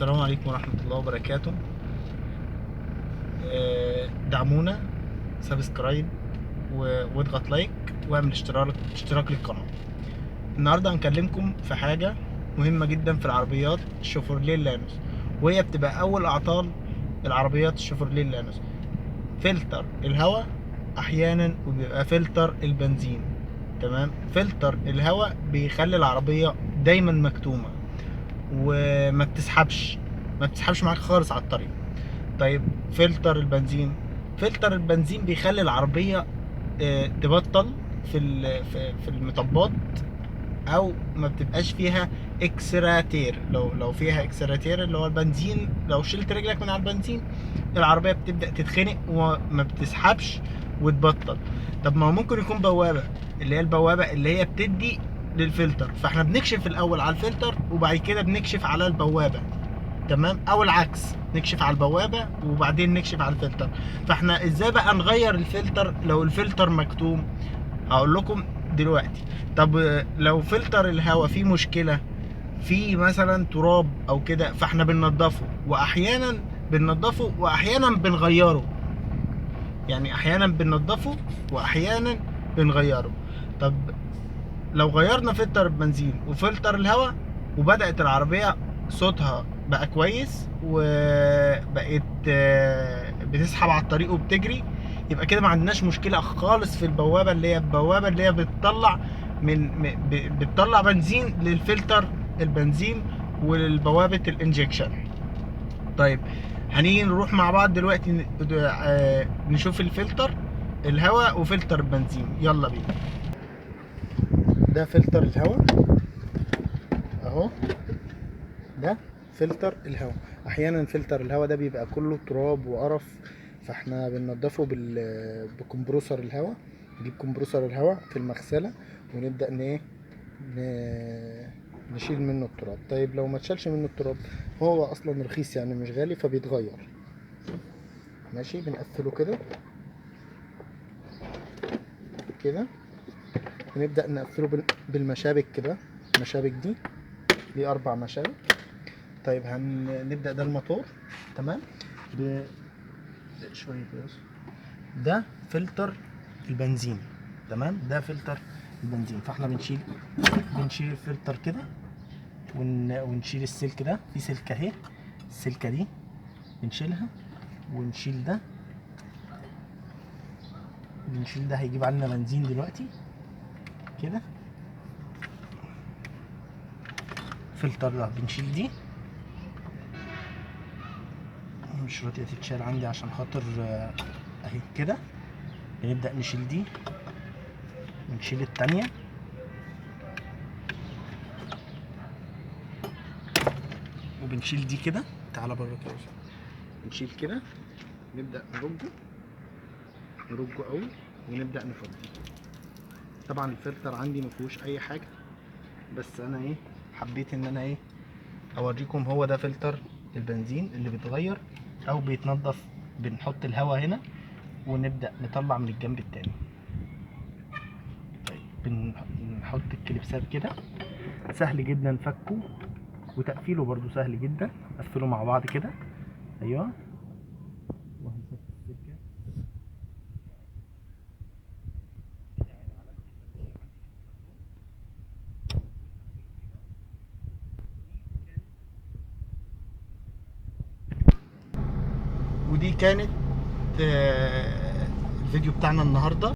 السلام عليكم ورحمة الله وبركاته. دعمونا، سبسكرايب واضغط لايك واعمل اشتراك للقناة. النهاردة هنكلمكم في حاجة مهمة جدا في العربيات الشيفروليه اللانوس، وهي بتبقى أول أعطال العربيات الشيفروليه اللانوس: فلتر الهواء أحيانا، وبيبقى فلتر البنزين. تمام، فلتر الهواء بيخلي العربية دايما مكتومة وما بتسحبش معاك خالص على الطريق. طيب فلتر البنزين بيخلي العربية تبطل في المطبات، او ما بتبقاش فيها اكسراتير. لو فيها اكسراتير اللي هو البنزين، لو شلت رجلك من على البنزين العربية بتبدأ تتخنق وما بتسحبش وتبطل. طب ما هو ممكن يكون بوابة، اللي هي البوابة اللي هي بتدي للفلتر، فاحنا بنكشف الاول على الفلتر وبعد كده بنكشف على البوابة. تمام، او العكس، نكشف على البوابه وبعدين نكشف على الفلتر. فاحنا ازاي بقى نغير الفلتر لو الفلتر مكتوم؟ هقول لكم دلوقتي. طب لو فلتر الهواء فيه مشكله، فيه مثلا تراب او كده، فاحنا بننضفه، واحيانا بنغيره. يعني احيانا بننضفه واحيانا بنغيره. طب لو غيرنا فلتر البنزين وفلتر الهواء وبدأت العربية صوتها بقى كويس وبقت بتسحب على الطريق وبتجري، يبقى كده ما عندناش مشكلة خالص في البوابة اللي هي بتطلع بتطلع بنزين للفلتر البنزين وللبوابة الانجكشن. طيب هنيجي نروح مع بعض دلوقتي نشوف الفلتر الهواء وفلتر البنزين. يلا بينا. ده فلتر الهواء اهو، ده فلتر الهواء. احيانا فلتر الهواء ده بيبقى كله تراب وقرف، فاحنا بننضفه بكمبروسر الهواء. نجيب كمبروسر الهواء في المغسله ونبدا نشيل منه التراب. طيب لو ما تشالش منه التراب، هو اصلا رخيص يعني مش غالي فبيتغير. ماشي، بنقفله كده كده ونبدا نقفله بالمشابك كده. المشابك دي 4 مشابك. طيب هنبدأ. ده الموتور، تمام، شوية بس. ده فلتر البنزين، تمام، ده فلتر البنزين. فاحنا بنشيل الفلتر كده ونشيل السلك ده. في سلكة اهي، السلكة دي بنشيلها ونشيل ده. هيجيب عنا بنزين دلوقتي كده. فلتر ده بنشيل دي، مش راضية تتشال عندي عشان خاطر اهي كده. بنبدأ نشيل دي ونشيل التانية، وبنشيل دي كده. تعالى بره كده، بنشيل كده، نبدأ نرجه قوي ونبدأ نفضي. طبعا الفلتر عندي مفيهوش اي حاجة، بس انا حبيت ان انا اوريكم. هو ده فلتر البنزين اللي بيتغير او بيتنضف. بنحط الهواء هنا ونبدأ نطلع من الجنب التاني. طيب بنحط الكليبسات كده، سهل جدا فكه وتقفيله برضو سهل جدا. نقفله مع بعض كده، ايوه، وهنثبت السلكه. ودي كانت الفيديو بتاعنا النهارده.